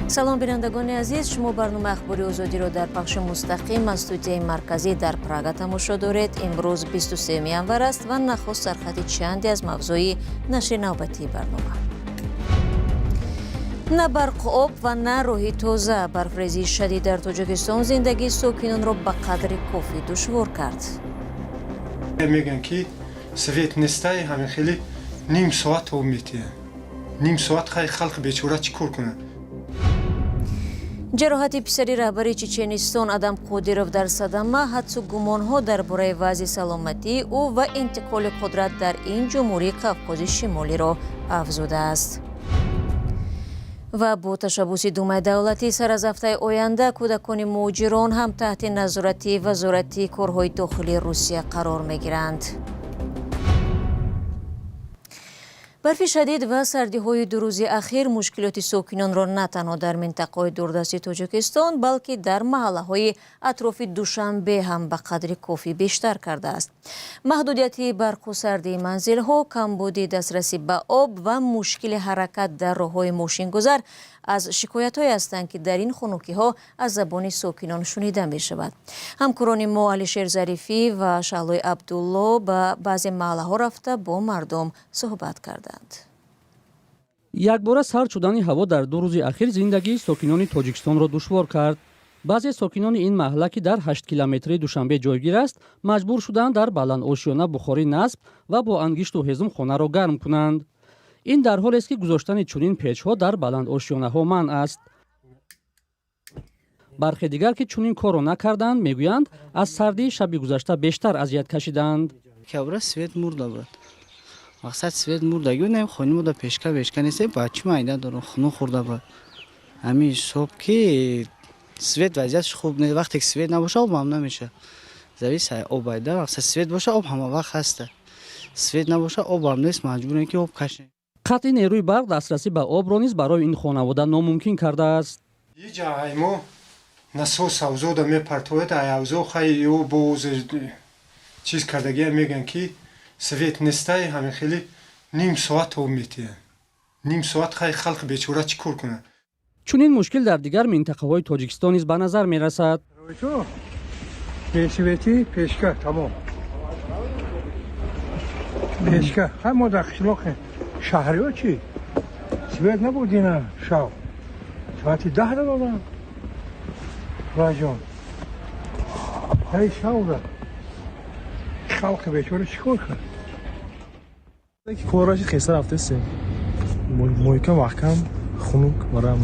салом бинандагони азиз, шумо барнома ахбори озодиро дар пахши мустақим аз студияи марказӣ дар Прага тамошо доред. имрӯз 23 январ аст ва нахуст сархати чанде аз мавзӯи нашри навбатии барнома. на барқ об ва на роҳи тоза, барфрезии шадид дар Тоҷикистон зиндагии сокинонро ба қадри кофӣ душвор кард. мегӯянд ки свет нестай ҳамин хеле ним соат об метиҳад. ним соат хай халқи бечора чӣ кор кунад? ҷароҳати писари раҳбари Чеченистон Адам Қодиров дар садама ҳадсу гумонҳо дар бораи вазъи саломатии ӯ ва интиқоли қудрат дар ин ҷумҳурии Қавқози Шимолиро афзудааст. ва бо ташаббуси думаи давлатӣ сар аз ҳафтаи оянда кӯдакони муҳоҷирон ҳам таҳти назорати Вазорати корҳои дохилии Русия қарор мегиранд. барфи шадид ва сардиҳои дурӯзи ахир мушкилоти сокинонро на танҳо дар минтақаҳои дурдасти Тоҷикистон, балки дар маҳаллаҳои атрофи Душанбе ҳам ба қадри кофӣ бештар кардааст. маҳдудияти барқу сардии манзилҳо, камбуди дастрасӣ ба об ва мушкили ҳаракат дар роҳҳои мошингузар аз шикоятҳое ҳастанд, ки дар ин хунукиҳо аз забони сокинон шунида мешавад. ҳамкорони мо Алишер Зарифӣ ва Шаҳлои Абдулло ба баъзе маҳаллаҳо рафта бо мардум суҳбат карданд. якбора сард шудани ҳаво дар ду рӯзи ахир зиндагии сокинони Тоҷикистонро душвор кард. баъзе сокинони ин маҳалла, ки дар 8 километри Душанбе ҷойгир аст, маҷбур шуданд дар баландошиёна бухорӣ насб ва бо ангишту ҳезум хонаро гарм кунанд. ин дар ҳолест, ки гузоштани чунин печҳо дар баландошиёнаҳо манъ аст. бархе дигар, ки чунин корро накарданд, мегӯянд, аз сардии шаби гузашта бештар азият кашиданд. кабра свет мурда буд. мақсад свет мурдагӣ нем хони муда пешка несе бачи майда дорам хуну хурда буд. ҳамин ҳисоб ки свет вазиятш хуб не. вақте ки свет набоша об ҳам намеша. зависа об айда. мақсад свет боша об ҳама вақт ҳаста. свет набоша об ҳам нест, маҷбурем ки об кашем. қатъи нерӯи барқ дастрасӣ ба обро низ барои ин хонавода номумкин кардааст. иҷа аймо насос авзода мепартояд авзо хай ё боз чиз кардагия мегӯянд ки свет нестай ҳамин хеле ним соат об метиҳад. ним соат хай халқи бечора чӣ кор кунад? чунин мушкил дар дигар минтақаҳои Тоҷикистон низ ба назар мерасад. бесвети пешка тамом. пешка ҳама дар қишлоқе шаҳриё чӣ? свет набуд ина шав. соати 10 додам. ваҷон. ҳай шавда. халқи бечора чӣ кор кард? кораши хеса рафтасе. муҳкам маҳкам хунук барам.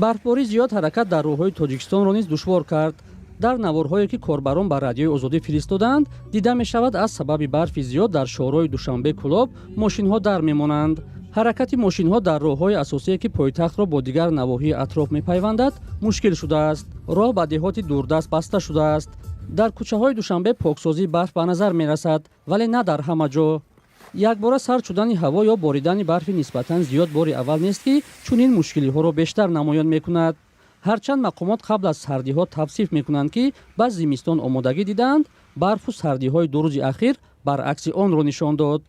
барфборӣ зиёд ҳаракат дар роҳҳои Тоҷикистонро низ душвор кард. дар наворҳое ки корбарон ба радиои озодӣ фиристоданд, дида мешавад аз сабаби барфи зиёд дар шоҳрои Душанбе Кулоб мошинҳо дар мемонанд. ҳаракати мошинҳо дар роҳҳои асосие, ки пойтахтро бо дигар навоҳии атроф мепайвандад, мушкил шудааст. роҳ ба деҳоти дурдаст баста шудааст. дар кӯчаҳои Душанбе поксозии барф ба назар мерасад, вале на дар ҳама ҷо. якбора сард шудани ҳаво ё боридани барфи нисбатан зиёд бори аввал нест, ки чунин мушкилиҳоро бештар намоён мекунад. ҳарчанд мақомот қабл аз сардиҳо тавсиф мекунанд, ки ба зимистон омодагӣ дидаанд, барфу сардиҳои ду рӯзи ахир баръакси онро нишон дод.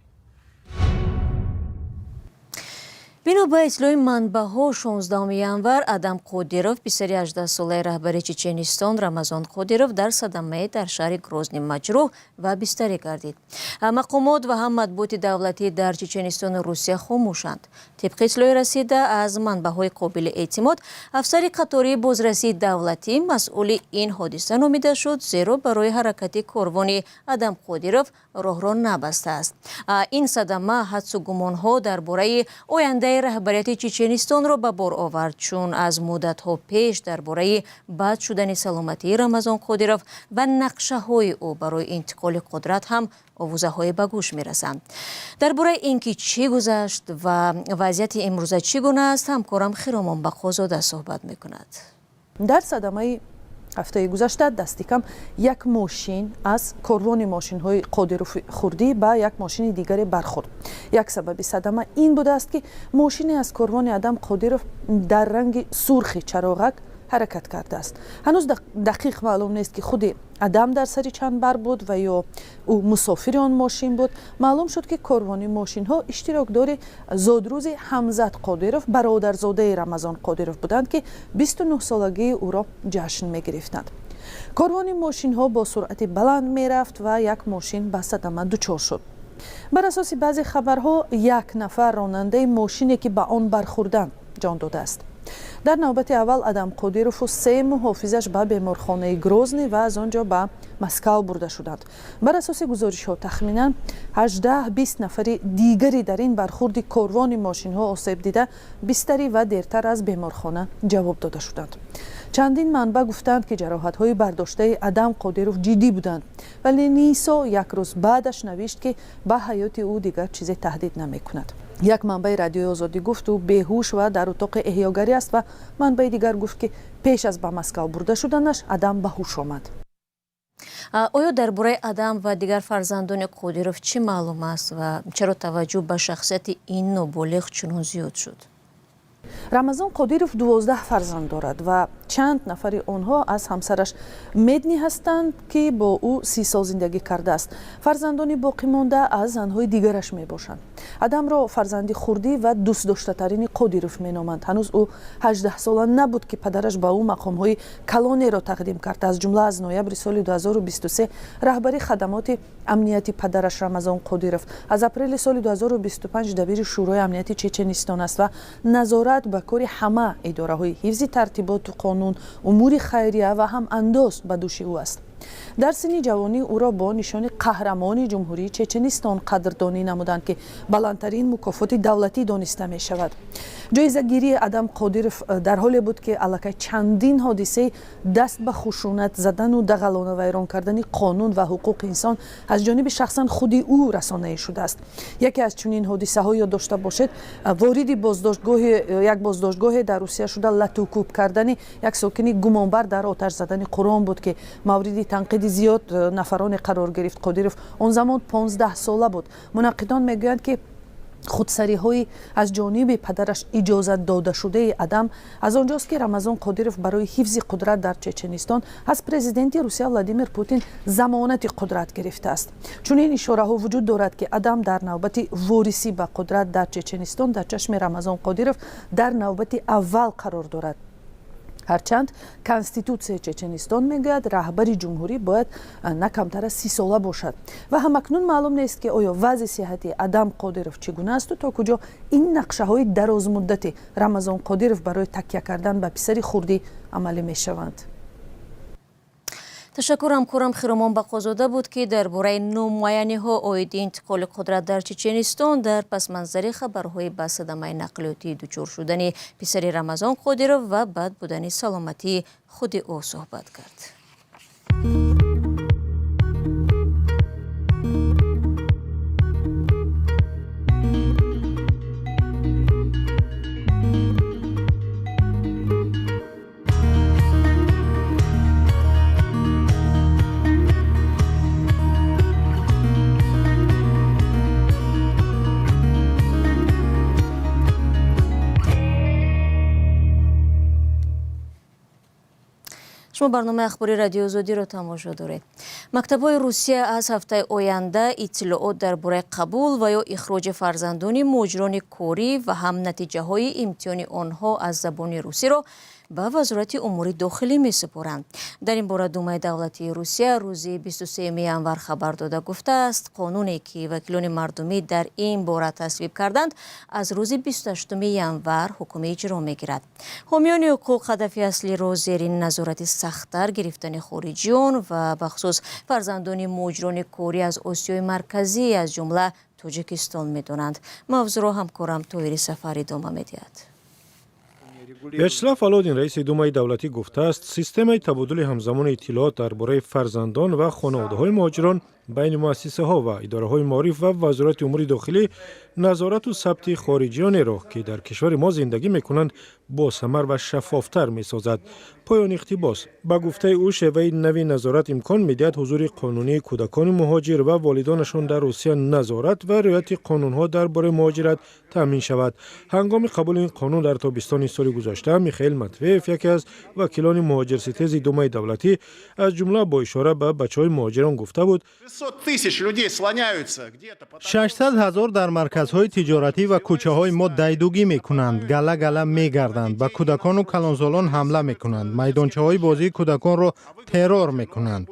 бино ба итлои манбаъҳо 16 январ Адам Қодиров, писари 18-солаи раҳбари Чеченистон Рамазон Қодиров дар садамае дар шаҳри Грозний маҷрӯҳ ва бистарӣ гардид. мақомот ва ҳам матбуоти давлатӣ дар Чеченистону Русия хомӯшанд. тибқи итлои расида аз манбаъҳои қобили эътимод, афсари қатории бозрасии давлатӣ масъули ин ҳодиса номида шуд, зеро барои ҳаракати корвони Адам Қодиров роҳро набастааст. ин садама ҳадсу гумонҳо дар бораи ояндаи раҳбарияти Чеченистонро ба бор овард, чун аз муддатҳо пеш дар бораи бад шудани саломатии Рамазон Қодиров ва нақшаҳои ӯ барои интиқоли қудрат ҳам овузаҳое ба гӯш мерасанд. дар бораи ин ки чӣ гузашт ва вазъияти имрӯза чӣ гуна аст, ҳамкорам Хиромон Бақозода суҳбат мекунад. дар садамаи ҳафтаи гузашта дасти кам як мошин аз корвони мошинҳои Қодирови хурдӣ ба як мошини дигаре бархӯрд. як сабаби садама ин будааст, ки мошине аз корвони Адам Қодиров дар ранги сурхи чароғак حرکت کرده است. هنوز دقیق معلوم نیست که خود آدم در سر چند بر بود و یا او مسافر آن ماشین بود. معلوم شد که کاروان ماشین ها اشتراکدار زادروز حمزت قادروف برادرزاده رمضان قادروف بودند که 29 سالگی او را جشن می گرفتند. کاروان ماشین ها با سرعت بلند می رفت و یک ماشین به صدمه دچار شد. بر اساس بعضی خبرها یک نفر راننده ماشینی که به آن برخوردند جان داده است. در نوبت اول آدم قادروف و 3 محافظش به بیمارخانه گروزنی و از آنجا به مسکو برده شدند. بر اساس گزارش ها تخمینا 18-20 نفر دیگری در این برخورد کاروان ماشین ها آسیب دیده بستری و دیرتر از بیمارخانه جواب داده شدند. چندین منبع گفتند که جراحت های برداشته آدم قادروف جدی بودند، ولی نیسا یک روز بعدش نوشت که به حیات او دیگر چیزی تهدید نمی کند. یک منبع رادیوی آزادی گفت او بیهوش و در اتاق احیاگری است و منبع دیگر گفت که پیش از به مسکو برده شدنش آدم به هوش آمد. آیا درباره آدم و دیگر فرزندان قادروف چی معلوم است و چرا توجه به شخصیت این نابالغ چنان زیاد شد؟ رمضان قادروف 12 فرزند دارد و چند نفر آنها از همسرش مدنی هستند که با او 30 سال زندگی کرده است. فرزندان باقی مانده از زنهای دیگرش می باشند. آدم را فرزندی خردی و دوست داشته ترین قادروف می نامند. هنوز او 18 ساله نبود که پدرش با او مقام های کلانی را تقدیم کرد. از جمله از نوامبر سال 2023 رهبری خدمات امنیتی پدرش رمضان قادروف، از اپریل سال 2025 دبیر شورای امنیتی چچنستان است و نظارت به کار همه اداره های حفظ ترتیبات و قانون، امور خیریه و هم انداز به دوش او است. در سن جوانی او را با نشان قهرمان جمهوری چچنستان قدردانی نمودند که بلندترین مکافات دولتی دانسته می شود. جایزه گیری آدم قادروف در حالی بود که علاقه چندین حادثه دست به خشونت زدن و دغلانه و ویران کردن قانون و حقوق انسان از جانب شخصا خود او رسانه شده است. یکی از چنین حادثه ها یاد داشته باشد وارد یک بازداشتگاه در روسیه شده لطوکوب کردن یک ساکن گمانبر در آتش زدن قرآن بود که مورد تنقید زیاد نفران قرار گرفت. قادروف آن زمان 15 ساله بود. منقدان میگویند که خودسری های از جانب پدرش اجازه داده شده آدم از آنجاست که رمضان قادروف برای حفظ قدرت در چچنستان از پرزیدنت روسیه ولادیمیر پوتین ضمانت قدرت گرفته است. چون این اشاره ها وجود دارد که آدم در نوبت وارسی به قدرت در چچنستان در چشم رمضان قادروف در نوبت اول قرار دارد. هرچند کنستیتوسیای چچنستان میگوید رهبری جمهوری باید نه کمتر از 30 ساله باشد و همکنون معلوم نیست که آیا وضع صحتی آدم قادروف چگونه است و تا کجا این نقشه های دراز مدت رمضان قادروف برای تکیه کردن به پسر خردی عملی می شوند. تشکر همکارم خیرمان بقازاده بود که درباره نمایانی ها آید انتقال قدرت در چچنستان در پس منظر خبرهای به صدمه نقلیاتی دچار شدن پسر رمضان قادروف و بد بودن سلامتی خود او صحبت کرد. شما برنامه اخباری رادیو آزادی را تماشا دارید. مکتب‌های روسیه از هفته آینده اطلاعات درباره قبول و یا اخراج فرزندان مهاجران کاری و هم نتیجه‌های امتحان آنها از زبان روسی را به وزارت امور داخلی می سپارند. در این باره دومای دولتی روسیه روز 23 ینور خبر داده گفته است قانونی که وکیلان مردمی در این باره تصویب کردند از روز 28 ینور حکم اجرا می گیرد. حامیان حقوق هدف اصلی را زیر نظارت سخت‌تر گرفتن خارجیان و بخصوص فرزندان مهاجران کاری از آسیای مرکزی از جمله تاجیکستان می دانند. موضوع را همکارم طاهر سفری ادامه می دهد. ویاچسلاو ولودین رئیس دومای دولتی گفته است سیستم تبادل همزمان اطلاعات درباره فرزندان و خانواده‌های مهاجران بین مؤسسه‌ها و اداره‌های معارف و وزارت امور داخلی نظارت و ثبت خارجیان را که در کشور ما زندگی می‌کنند با ثمر و شفافتر می‌سازد. پایان اقتباس با گفته او شیوه نوی نظارت امکان می‌دهد حضور قانونی کودکان مهاجر و والدانشان در روسیه نظارت و رعایت قانون‌ها درباره مهاجرت تامین شود. هنگام قبول این قانون در تابستان سال گذشته میخائیل ماتویف یکی از وکیلان مهاجرستیز دومای دولتی از جمله با اشاره به بچه‌های مهاجران گفته بود 600,000 در مرکزهای تجارتی و کوچه‌های ما دیدگی می‌کنند، گله می‌گردند، به کودکان و کلانسالان حمله می‌کنند، میدانچه‌های بازی کودکان را ترور می‌کنند.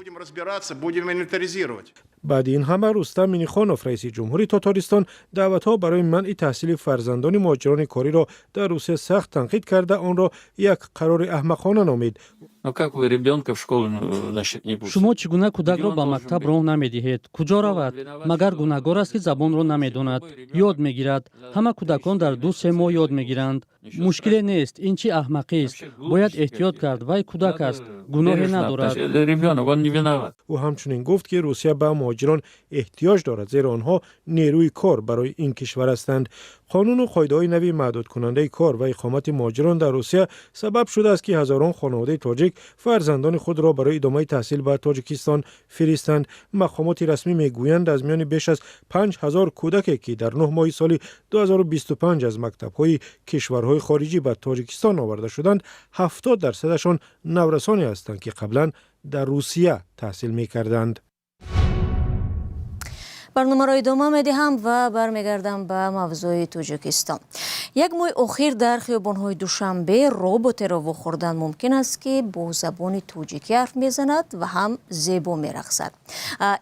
بعد این همه رستم مینیخانوف رئیس جمهوری تاتارستان دعوت‌ها برای منع تحصیل فرزندان مهاجران کاری را در روسیه سخت تنقید کرده آن را یک قرار احمقانه نامید. шумо чӣ гуна кӯдакро ба мактаб роҳ намедиҳед? куҷо равад? магар гунahгор аст ки забонро намедонад? ёд мегирад. ҳама кӯдакон дар 2-3 моҳ ёд мегиранд. мушкиле нест. ин чӣ аҳмақист? бояд эҳтиёт кард. вай кӯдак аст. гуноҳе надорад. او همچنین گفت که روسیه به مهاجران احتیاج دارد زیرا آنها نیروی کار برای این کشور هستند. قانون و قاعده‌های نوی محدود کننده کار و اقامت مهاجران در روسیه سبب شده است که هزاران خانواده تاجیک فرزندان خود را برای ادامه تحصیل به تاجیکستان فرستند. مقامات رسمی میگویند از میان بیش از 5000 کودکی که در 9 ماه سال 2025 از مکتب‌های کشورهای خارجی به تاجیکستان آورده شدند 70% نورسانی هستند که قبلا در روسیه تحصیل می‌کردند. برنامه را ادامه می‌دهم و برمیگردم به موضوع توجیکستان. یک ماه اخیر در خیابان‌های دوشنبه ربات را وخوردن ممکن است که با زبان توجیکی حرف میزند و هم زیبا میرقصد.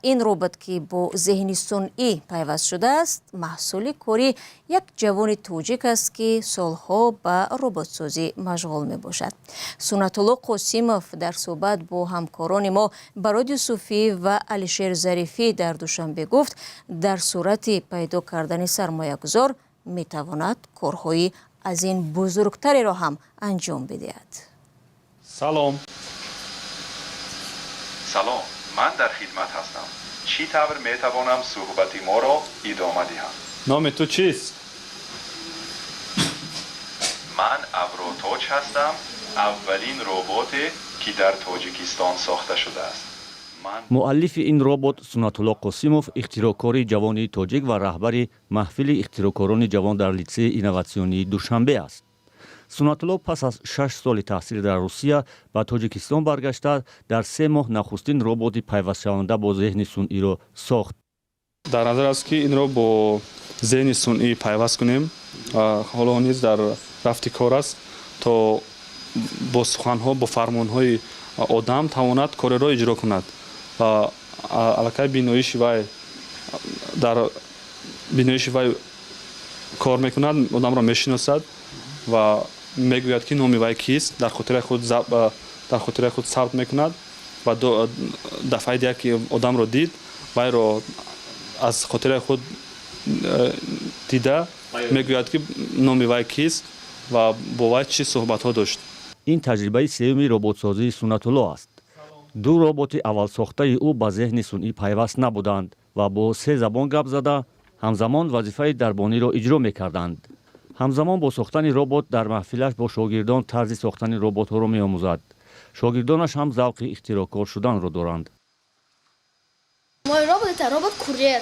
این ربات که با ذهن صنعی پیوست شده است محصول کاری یک جوان توجیک است که سالها به ربات سازی مشغول می باشد. سنت الله قاسیموف در صحبت با همکاران ما براد یوسفی و علیشیر ظریفی در دوشنبه گفت در صورت پیدا کردن سرمایه گذار می تواند کارهای از این بزرگتری را هم انجام بدهد. سلام، من در خدمت هستم. چی طور می توانم صحبت ما را ادامه دهم؟ نام تو چیست؟ من ابروتاج هستم. اولین رباتی که در تاجیکستان ساخته شده است. مؤلف این ربات سنت الله قاسیموف اختراعکار جوان تاجیک و رهبر محفل اختراعکاران جوان در لیسه اینواسیونی دوشنبه است. سنت الله پس از 6 سال تحصیل در روسیه به تاجیکستان برگشته در 3 ماه نخستین ربات پیوست شونده با ذهن صنعی را ساخت. در نظر است که این را با ذهن صنعی پیوست کنیم. حالا نیز در رفت کار است تا با سخنها با فرمانهای آدم تواند کار را اجرا کند و علاقه بینایش وی در بینایش وی کار میکند، آدم را میشناسد و میگوید که نام وی کیست، در خاطر خود ثبت میکند و دفعه دیگر که آدم را دید وی را از خاطر خود دیده میگوید که نام وی کیست و با وی چه صحبت ها داشت. این تجربه سومی رباتسازی سنت الله است. 2 ربات اول ساخته او با ذهن صنعی پیوست نبودند و با 3 زبان گپ زده همزمان وظیفه دربانی را اجرا میکردند. همزمان با ساختن ربات در محفلش با شاگردان طرز ساختن ربات ها را میآموزد. شاگردانش هم ذوق اختراعکار شدن را دارند. Мой робот это робот-курьер.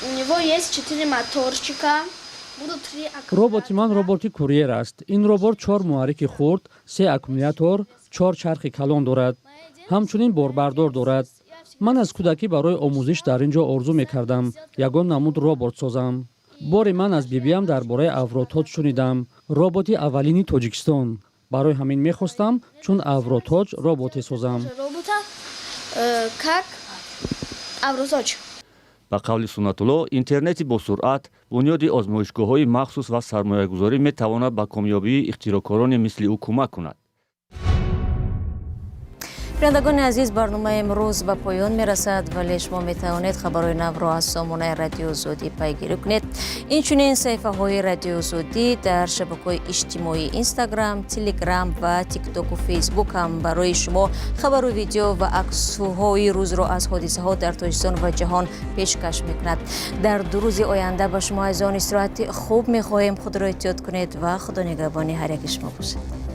У него есть 4 моторчика. роботи ман роботи курьер аст. ин робот 4 муҳаррики хурд, 3 аккумулятор, 4 чархи калон дорад. ҳамчунин борбардор дорад. ман аз кӯдакӣ барои омӯзиш дар ин ҷо орзу мекардам ягон намуд робот созам. бори ман аз бибиям дар бораи авротоҷ шунидам. роботи аввалини тоҷикистон. барои ҳамин мехостам чун авротоҷ роботе созам. Как авротоҷ. ба қавли сунатулло интернети босуръат бунёди озмоишгоҳҳои махсус ва сармоягузорӣ метавонад ба комёбии ихтироъкороне мисли ӯ кӯмак кунад. بینندگان عزیز برنامه امروز به پایان میرسد ولی شما میتوانید خبرهای نو را از سامانه رادیو زودی پیگیری کنید. اینچنین صفحه های رادیو زودی در شبکه‌های اجتماعی اینستاگرام، تلگرام و تیک تاک و فیسبوک هم برای شما خبر و ویدیو و عکس‌های روز را از حادثه ها در تاجیکستان و جهان پیشکش میکند. در 2 روز آینده به شما از آن استراحت خوب میخواهیم. خود را احتیاط کنید و خدا نگهبان هر یک شما باشد.